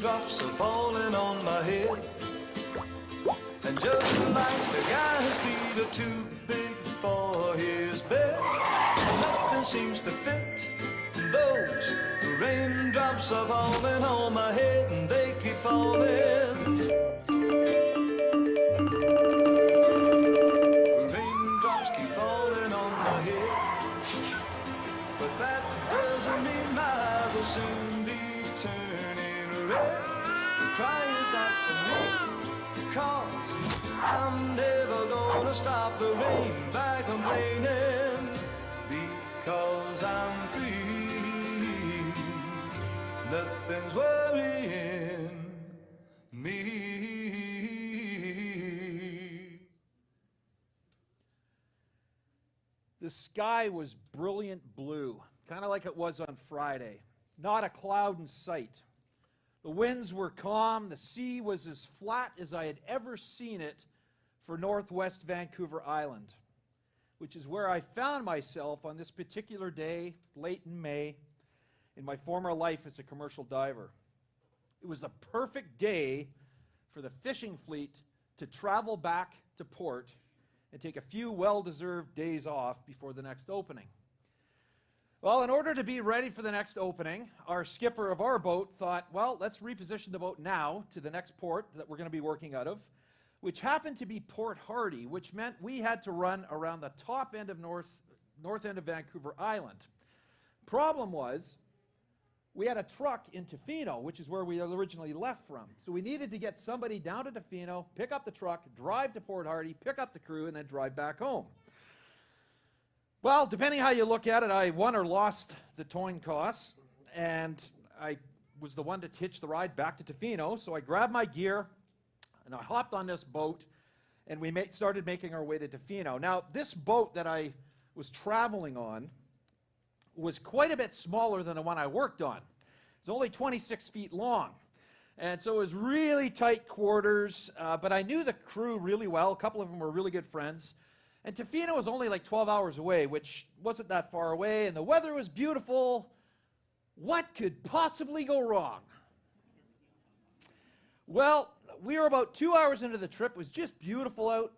raindrops are falling on my head. And just like the guy's feet are too big for his bed, nothing seems to fit. Those raindrops are falling on my head, and they keep falling. Raindrops keep falling on my head, but that doesn't mean my eyes will soon be turning red. Crying's not for me, 'cause I'm never gonna stop the rain by complaining, because I'm free. Nothing's worrying me. The sky was brilliant blue, kind of like it was on Friday. Not a cloud in sight. The winds were calm. The sea was as flat as I had ever seen it for northwest Vancouver Island, which is where I found myself on this particular day, late in May, in my former life as a commercial diver. It was the perfect day for the fishing fleet to travel back to port and take a few well-deserved days off before the next opening. Well, in order to be ready for the next opening, our skipper of our boat thought, well, let's reposition the boat now to the next port that we're going to be working out of, which happened to be Port Hardy, which meant we had to run around the top end of north end of Vancouver Island. Problem was, we had a truck in Tofino, which is where we originally left from. So we needed to get somebody down to Tofino, pick up the truck, drive to Port Hardy, pick up the crew, and then drive back home. Well, depending how you look at it, I won or lost the towing costs, and I was the one to hitch the ride back to Tofino. So I grabbed my gear, and I hopped on this boat, and we started making our way to Tofino. Now, this boat that I was traveling on was quite a bit smaller than the one I worked on. It's only 26 feet long. And so it was really tight quarters, but I knew the crew really well. A couple of them were really good friends. And Tofino was only like 12 hours away, which wasn't that far away, and the weather was beautiful. What could possibly go wrong? Well, we were about 2 hours into the trip. It was just beautiful out.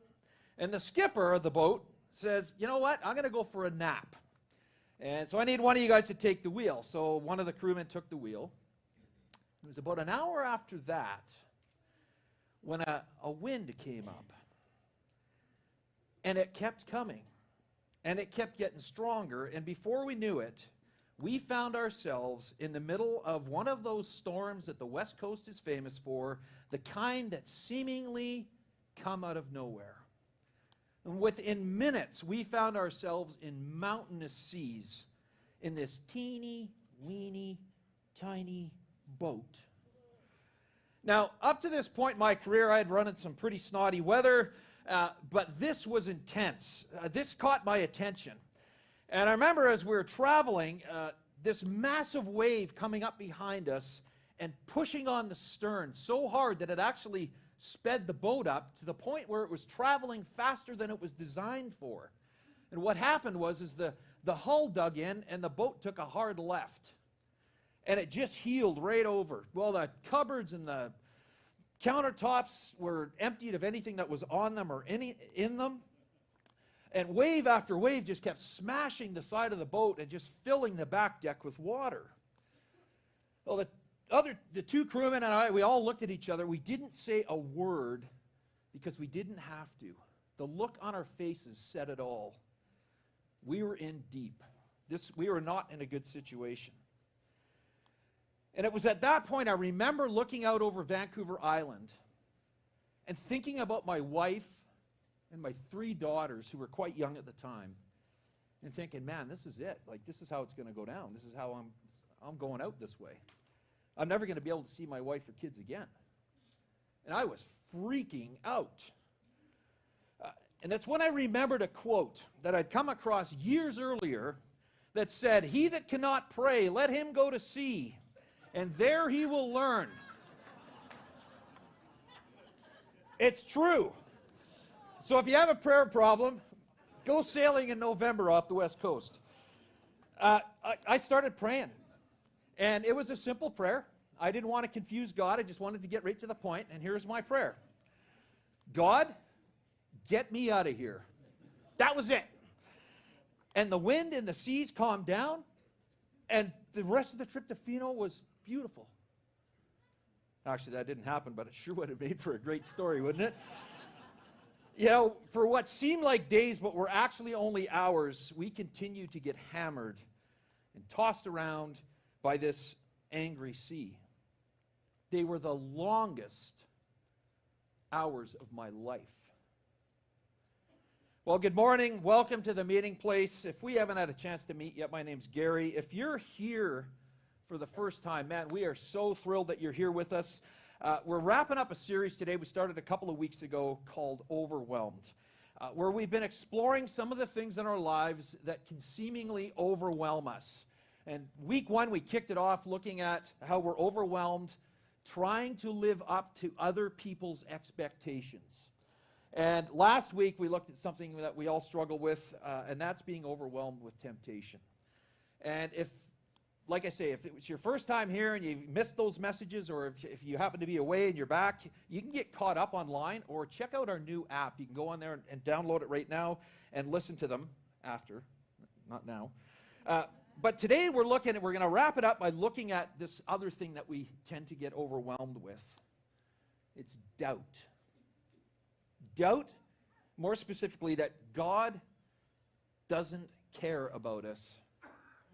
And the skipper of the boat says, you know what, I'm going to go for a nap. And so I need one of you guys to take the wheel. So one of the crewmen took the wheel. It was about an hour after that when a wind came up. And it kept coming. And it kept getting stronger. And before we knew it, we found ourselves in the middle of one of those storms that the West Coast is famous for, the kind that seemingly come out of nowhere. And within minutes, we found ourselves in mountainous seas in this teeny, weeny, tiny boat. Now, up to this point in my career, I had run in some pretty snotty weather, but this was intense. This caught my attention. And I remember as we were traveling, this massive wave coming up behind us and pushing on the stern so hard that it actually sped the boat up to the point where it was traveling faster than it was designed for. And what happened was the hull dug in and the boat took a hard left. And it just heeled right over. Well, the cupboards and the countertops were emptied of anything that was on them or in them. And wave after wave just kept smashing the side of the boat and just filling the back deck with water. Well, the two crewmen and I, we all looked at each other. We didn't say a word because we didn't have to. The look on our faces said it all. We were in deep. We were not in a good situation. And it was at that point I remember looking out over Vancouver Island and thinking about my wife and my 3 daughters, who were quite young at the time, and thinking, man, this is it. Like, this is how it's going to go down. This is how I'm going out this way. I'm never going to be able to see my wife or kids again. And I was freaking out. And that's when I remembered a quote that I'd come across years earlier that said, "He that cannot pray, let him go to sea, and there he will learn." It's true. So if you have a prayer problem, go sailing in November off the West Coast. I started praying. And it was a simple prayer. I didn't want to confuse God. I just wanted to get right to the point, and here's my prayer. God, get me out of here. That was it. And the wind and the seas calmed down, and the rest of the trip to Fino was beautiful. Actually, that didn't happen, but it sure would have made for a great story, wouldn't it? You know, for what seemed like days, but were actually only hours, we continued to get hammered and tossed around by this angry sea. They were the longest hours of my life. Well, good morning. Welcome to the meeting place. If we haven't had a chance to meet yet, my name's Garry. If you're here for the first time, man, we are so thrilled that you're here with us. We're wrapping up a series today we started a couple of weeks ago called Overwhelmed, where we've been exploring some of the things in our lives that can seemingly overwhelm us. And week one, we kicked it off looking at how we're overwhelmed, trying to live up to other people's expectations. And last week, we looked at something that we all struggle with, and that's being overwhelmed with temptation. And if, like I say, if it was your first time here and you missed those messages, or if you happen to be away and you're back, you can get caught up online or check out our new app. You can go on there and download it right now and listen to them after, not now. But today we're going to wrap it up by looking at this other thing that we tend to get overwhelmed with. It's doubt. Doubt, more specifically, that God doesn't care about us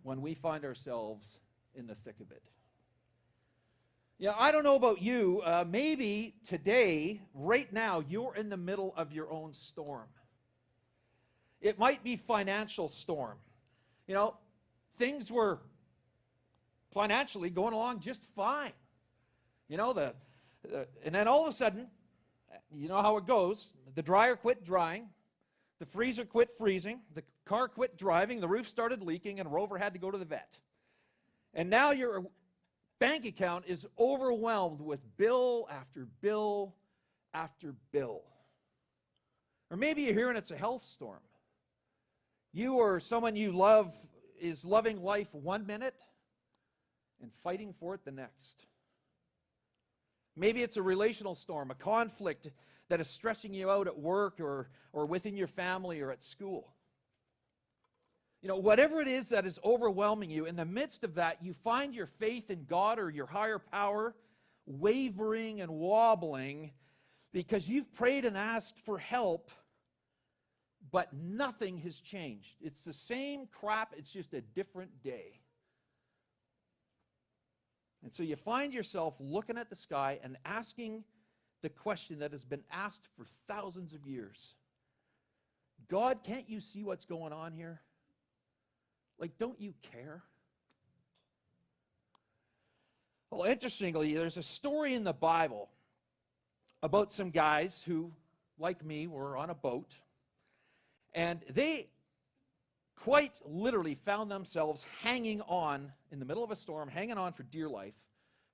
when we find ourselves in the thick of it. Yeah, I don't know about you. Maybe today, right now, you're in the middle of your own storm. It might be financial storm. You know, things were financially going along just fine. You know, and then all of a sudden, you know how it goes. The dryer quit drying. The freezer quit freezing. The car quit driving. The roof started leaking, and Rover had to go to the vet. And now your bank account is overwhelmed with bill after bill after bill. Or maybe you're hearing it's a health storm. You or someone you love is loving life one minute and fighting for it the next. Maybe it's a relational storm, a conflict that is stressing you out at work or within your family or at school. You know, whatever it is that is overwhelming you, in the midst of that, you find your faith in God or your higher power wavering and wobbling because you've prayed and asked for help, but nothing has changed. It's the same crap, it's just a different day. And so you find yourself looking at the sky and asking the question that has been asked for thousands of years. God, can't you see what's going on here? Like, don't you care? Well, interestingly, there's a story in the Bible about some guys who, like me, were on a boat. And they quite literally found themselves hanging on in the middle of a storm, hanging on for dear life.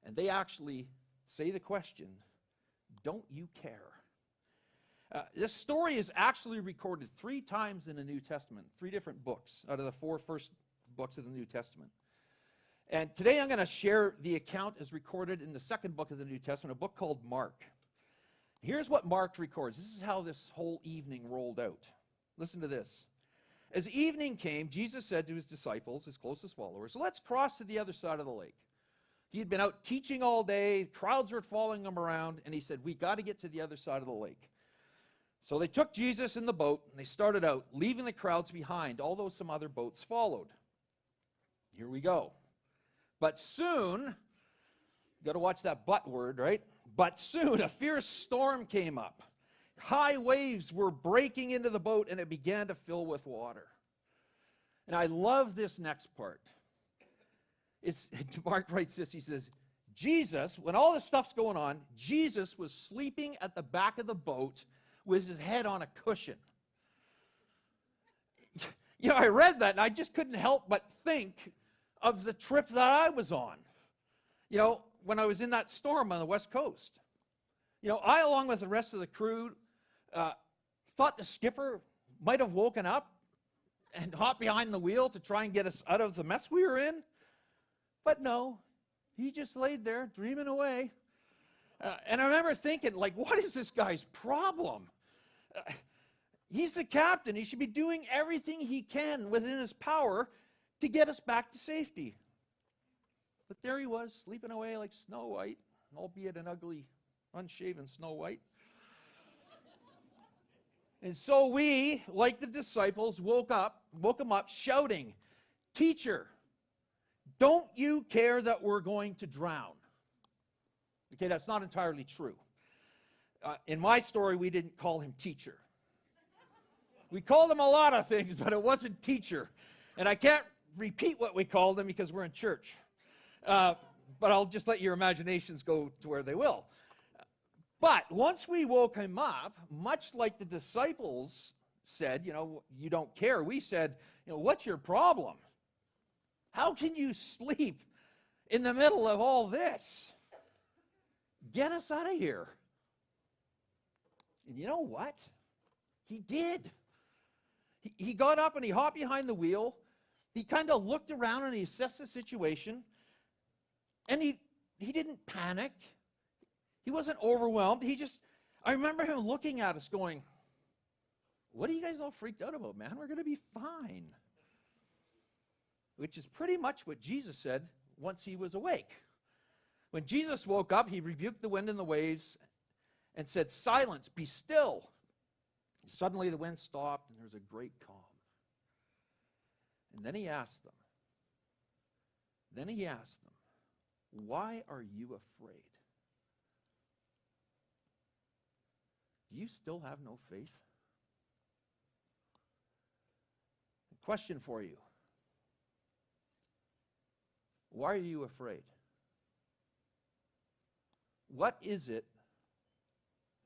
And they actually say the question, don't you care? This story is actually recorded 3 times in the New Testament, 3 different books out of the 4 first books of the New Testament. And today I'm going to share the account as recorded in the second book of the New Testament, a book called Mark. Here's what Mark records. This is how this whole evening rolled out. Listen to this. As evening came, Jesus said to his disciples, his closest followers, let's cross to the other side of the lake. He had been out teaching all day, crowds were following him around, and he said, we got to get to the other side of the lake. So they took Jesus in the boat, and they started out, leaving the crowds behind, although some other boats followed. Here we go. But soon, you got to watch that but word, right? But soon a fierce storm came up. High waves were breaking into the boat, and it began to fill with water. And I love this next part. Mark writes this, he says, Jesus, when all this stuff's going on, Jesus was sleeping at the back of the boat with his head on a cushion. You know, I read that, and I just couldn't help but think of the trip that I was on. You know, when I was in that storm on the West Coast. You know, I, along with the rest of the crew, thought the skipper might have woken up and hopped behind the wheel to try and get us out of the mess we were in. But no, He just laid there, dreaming away. And I remember thinking, like, what is this guy's problem? He's the captain. He should be doing everything he can within his power to get us back to safety. But there he was, sleeping away like Snow White, albeit an ugly, unshaven Snow White. And so we, like the disciples, woke him up shouting, "Teacher, don't you care that we're going to drown?" Okay, that's not entirely true. In my story, we didn't call him teacher. We called him a lot of things, but it wasn't teacher. And I can't repeat what we called him because we're in church. But I'll just let your imaginations go to where they will. But once we woke him up, much like the disciples said, you don't care, we said, what's your problem? How can you sleep in the middle of all this? Get us out of here. And you know what? He did. He got up and he hopped behind the wheel. He kind of looked around and he assessed the situation. And he didn't panic. He wasn't overwhelmed. I remember him looking at us going, "What are you guys all freaked out about, man? We're going to be fine." Which is pretty much what Jesus said once he was awake. When Jesus woke up, he rebuked the wind and the waves and said, "Silence, be still." Suddenly the wind stopped and there was a great calm. And then he asked them, "Why are you afraid? Do you still have no faith?" A question for you. Why are you afraid? What is it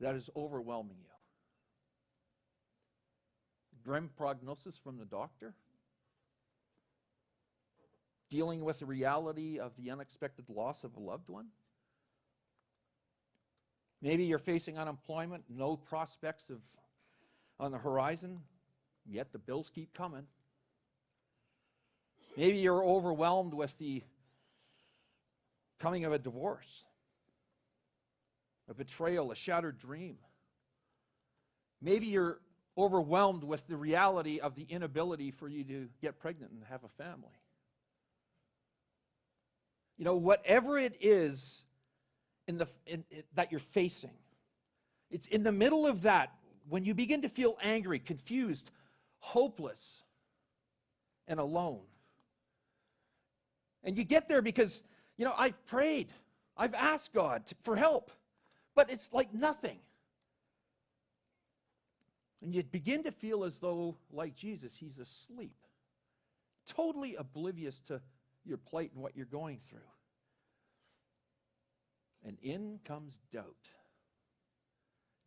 that is overwhelming you? Grim prognosis from the doctor? Dealing with the reality of the unexpected loss of a loved one? Maybe you're facing unemployment, no prospects on the horizon, yet the bills keep coming. Maybe you're overwhelmed with the coming of a divorce, a betrayal, a shattered dream. Maybe you're overwhelmed with the reality of the inability for you to get pregnant and have a family. Whatever it is that you're facing, it's in the middle of that when you begin to feel angry, confused, hopeless, and alone. And you get there because, I've prayed. I've asked God for help. But it's like nothing. And you begin to feel as though, like Jesus, he's asleep. Totally oblivious to your plight and what you're going through. And in comes doubt.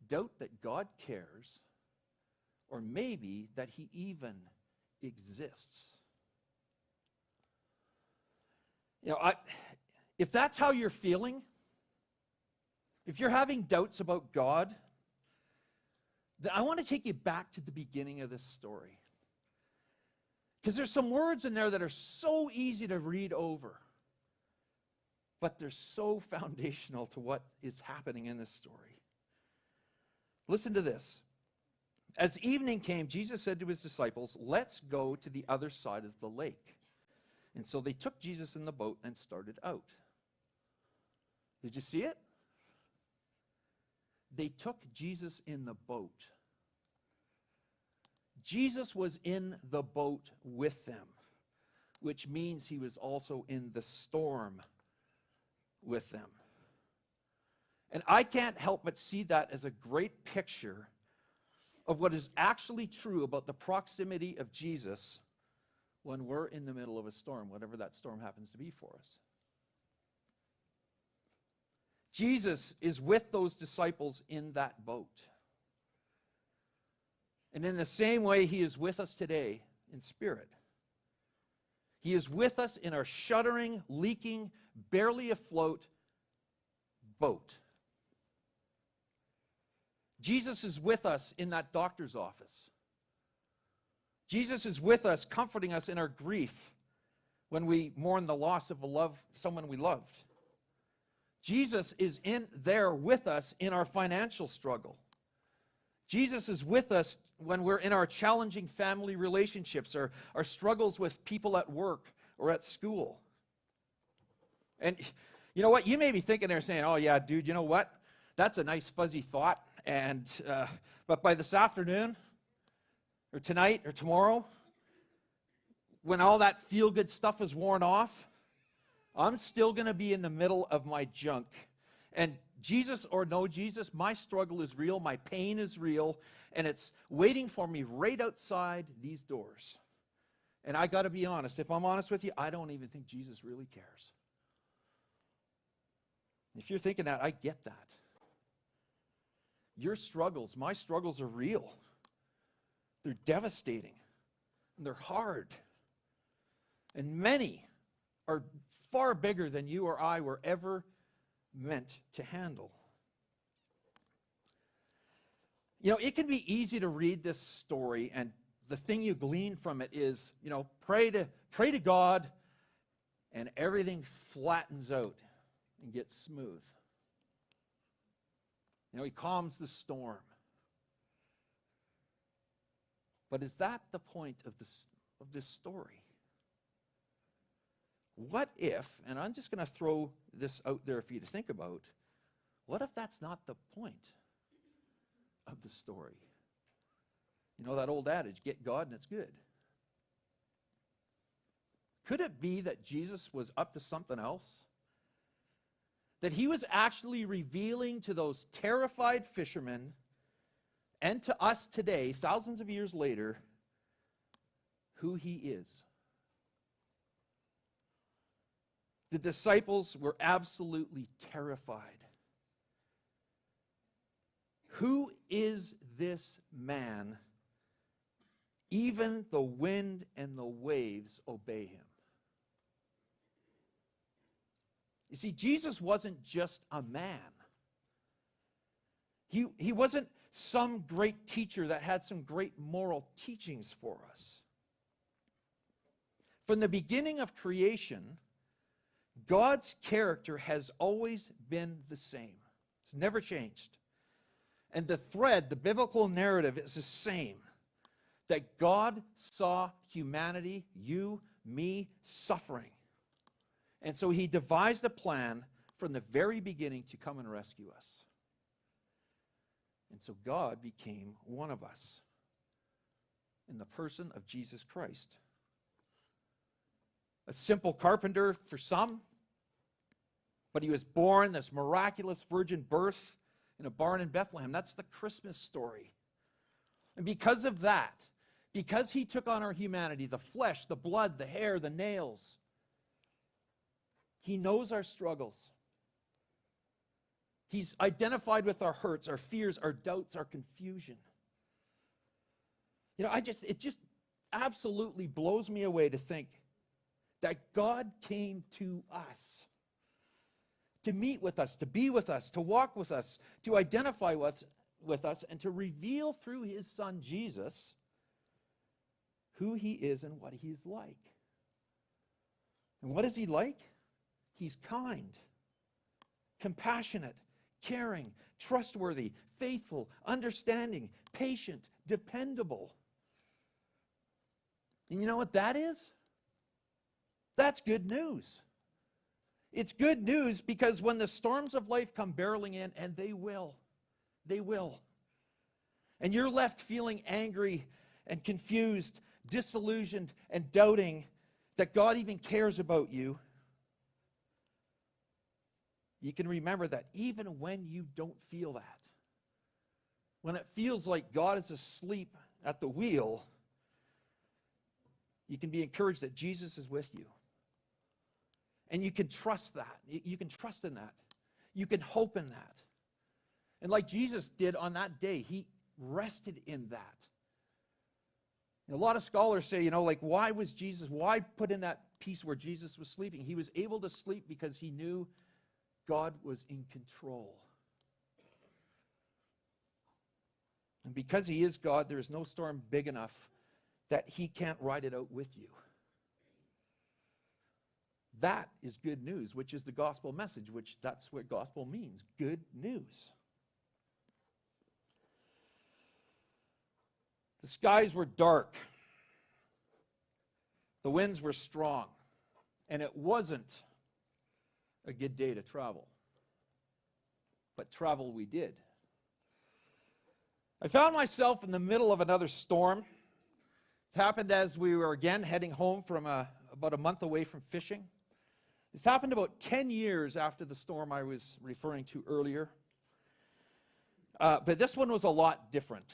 Doubt that God cares, or maybe that he even exists. If that's how you're feeling, if you're having doubts about God, then I want to take you back to the beginning of this story. Because there's some words in there that are so easy to read over, but they're so foundational to what is happening in this story. Listen to this. As evening came, Jesus said to his disciples, "Let's go to the other side of the lake." And so they took Jesus in the boat and started out. Did you see it? They took Jesus in the boat. Jesus was in the boat with them, which means he was also in the storm with them. And I can't help but see that as a great picture of what is actually true about the proximity of Jesus when we're in the middle of a storm, whatever that storm happens to be for us. Jesus is with those disciples in that boat. And in the same way, he is with us today in spirit. He is with us in our shuddering, leaking, barely afloat boat. Jesus is with us in that doctor's office. Jesus is with us, comforting us in our grief when we mourn the loss of someone we loved. Jesus is in there with us in our financial struggle. Jesus is with us when we're in our challenging family relationships or our struggles with people at work or at school. And you know what? You may be thinking there saying, oh yeah, dude, you know what? That's a nice fuzzy thought. And but by this afternoon or tonight or tomorrow, when all that feel-good stuff is worn off, I'm still going to be in the middle of my junk. And Jesus or no Jesus, my struggle is real, my pain is real, and it's waiting for me right outside these doors. And I got to be honest, if I'm honest with you, I don't even think Jesus really cares. If you're thinking that, I get that. Your struggles, my struggles are real. They're devastating. And they're hard. And many are far bigger than you or I were ever meant to handle. You know, it can be easy to read this story, and the thing you glean from it is, you know, pray to God, and everything flattens out and gets smooth. You know, he calms the storm. But is that the point of this story? What if, and I'm just going to throw this out there for you to think about, what if that's not the point of the story? You know that old adage, get God and it's good. Could it be that Jesus was up to something else? That he was actually revealing to those terrified fishermen and to us today, thousands of years later, who he is? The disciples were absolutely terrified. Who is this man? Even the wind and the waves obey him. You see, Jesus wasn't just a man. He wasn't some great teacher that had some great moral teachings for us. From the beginning of creation, God's character has always been the same. It's never changed. And the thread, the biblical narrative, is the same. That God saw humanity, you, me, suffering. And so he devised a plan from the very beginning to come and rescue us. And so God became one of us in the person of Jesus Christ. A simple carpenter for some, but he was born this miraculous virgin birth in a barn in Bethlehem. That's the Christmas story. And because of that, because he took on our humanity, the flesh, the blood, the hair, the nails, he knows our struggles. He's identified with our hurts, our fears, our doubts, our confusion. You know, it just absolutely blows me away to think that God came to us to meet with us, to be with us, to walk with us, to identify with us, and to reveal through his son Jesus who he is and what he's like. And what is he like? He's kind, compassionate, caring, trustworthy, faithful, understanding, patient, dependable. And you know what that is? That's good news. It's good news because when the storms of life come barreling in, and they will, and you're left feeling angry and confused, disillusioned, and doubting that God even cares about you, you can remember that even when you don't feel that, when it feels like God is asleep at the wheel, you can be encouraged that Jesus is with you. And you can trust that. You can trust in that. You can hope in that. And like Jesus did on that day, he rested in that. And a lot of scholars say, why put in that piece where Jesus was sleeping? He was able to sleep because he knew God was in control. And because he is God, there is no storm big enough that he can't ride it out with you. That is good news, which is the gospel message, which that's what gospel means, good news. The skies were dark. The winds were strong. And it wasn't a good day to travel. But travel we did. I found myself in the middle of another storm. It happened as we were again heading home from about a month away from fishing. This happened about 10 years after the storm I was referring to earlier. But this one was a lot different.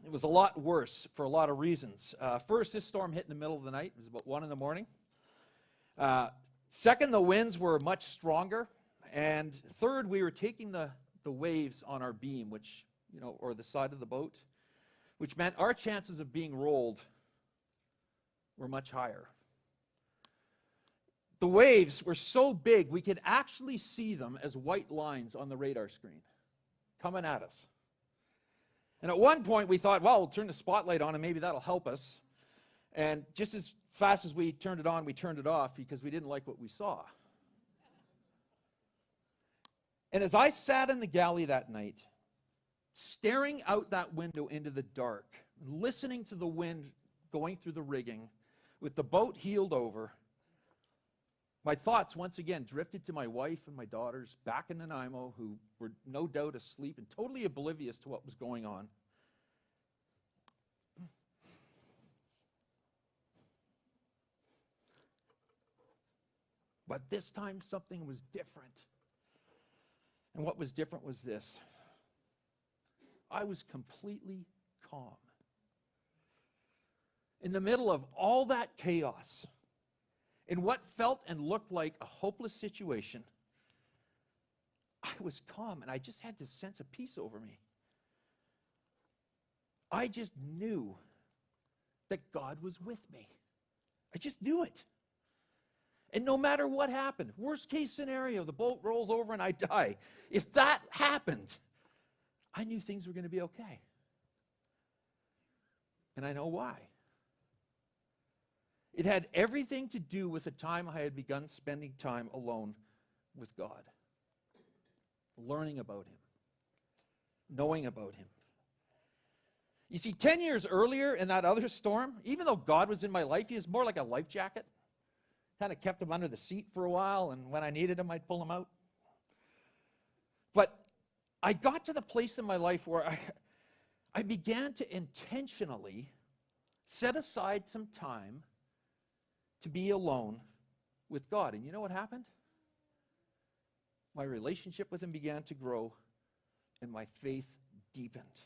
It was a lot worse for a lot of reasons. First, this storm hit in the middle of the night. It was about 1 in the morning. Second, the winds were much stronger. And third, we were taking the waves on our beam, which, or the side of the boat, which meant our chances of being rolled were much higher. The waves were so big, we could actually see them as white lines on the radar screen coming at us. And at one point, we thought, well, we'll turn the spotlight on and maybe that'll help us. And just as fast as we turned it on, we turned it off because we didn't like what we saw. And as I sat in the galley that night, staring out that window into the dark, listening to the wind going through the rigging, with the boat heeled over, my thoughts once again drifted to my wife and my daughters back in Nanaimo, who were no doubt asleep and totally oblivious to what was going on. But this time something was different. And what was different was this. I was completely calm. In the middle of all that chaos, in what felt and looked like a hopeless situation, I was calm, and I just had this sense of peace over me. I just knew that God was with me. I just knew it. And no matter what happened, worst case scenario, the boat rolls over and I die. If that happened, I knew things were going to be okay. And I know why. It had everything to do with the time I had begun spending time alone with God. Learning about Him. Knowing about Him. You see, 10 years earlier in that other storm, even though God was in my life, He was more like a life jacket. Kind of kept him under the seat for a while, and when I needed him, I'd pull him out. But I got to the place in my life where I began to intentionally set aside some time to be alone with God. And you know what happened? My relationship with Him began to grow, and my faith deepened.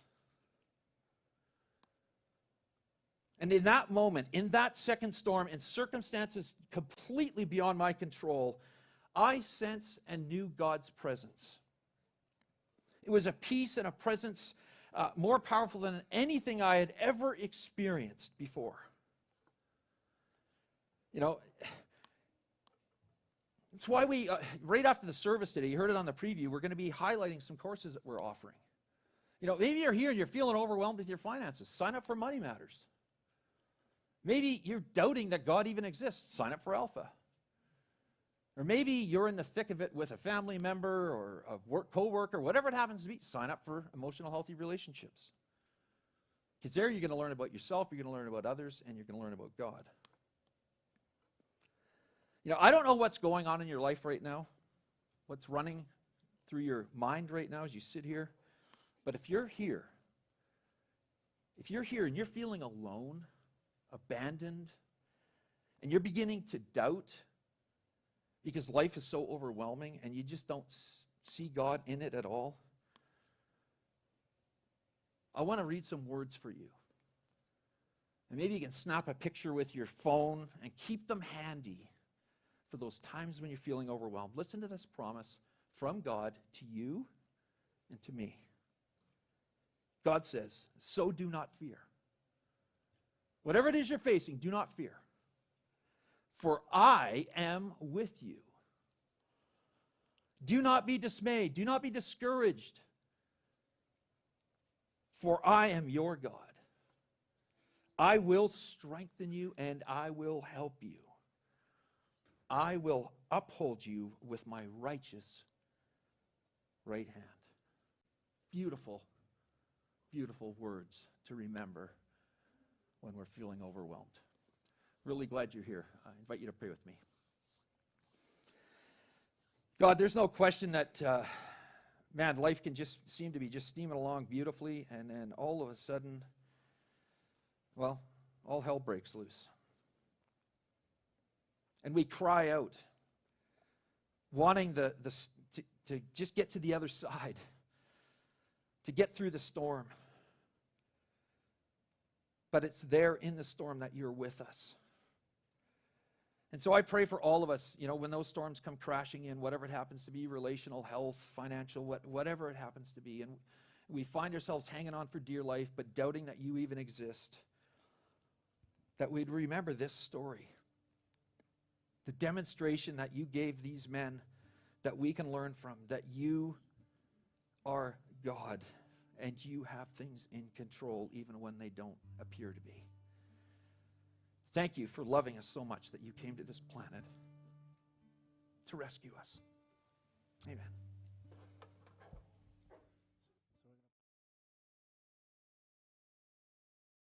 And in that moment, in that second storm, in circumstances completely beyond my control, I sensed and knew God's presence. It was a peace and a presence more powerful than anything I had ever experienced before. That's why we, right after the service today, you heard it on the preview, we're going to be highlighting some courses that we're offering. Maybe you're here and you're feeling overwhelmed with your finances. Sign up for Money Matters. Maybe you're doubting that God even exists. Sign up for Alpha. Or maybe you're in the thick of it with a family member or a co-worker, whatever it happens to be. Sign up for Emotional Healthy Relationships. Because there you're going to learn about yourself, you're going to learn about others, and you're going to learn about God. I don't know what's going on in your life right now, what's running through your mind right now as you sit here. But if you're here and you're feeling alone, abandoned, and you're beginning to doubt because life is so overwhelming and you just don't see God in it at all, I want to read some words for you. And maybe you can snap a picture with your phone and keep them handy for those times when you're feeling overwhelmed. Listen to this promise from God to you and to me. God says, "So do not fear." Whatever it is you're facing, do not fear. For I am with you. Do not be dismayed. Do not be discouraged. For I am your God. I will strengthen you and I will help you. I will uphold you with my righteous right hand. Beautiful, beautiful words to remember when we're feeling overwhelmed. Really glad you're here. I invite you to pray with me. God, there's no question that, life can just seem to be just steaming along beautifully, and then all of a sudden, well, all hell breaks loose. And we cry out, wanting to just get to the other side, to get through the storm. But it's there in the storm that you're with us. And so I pray for all of us, when those storms come crashing in, whatever it happens to be, relational, health, financial, whatever it happens to be, and we find ourselves hanging on for dear life, but doubting that you even exist, that we'd remember this story, the demonstration that you gave these men that we can learn from, that you are God and you have things in control even when they don't appear to be. Thank you for loving us so much that you came to this planet to rescue us. Amen.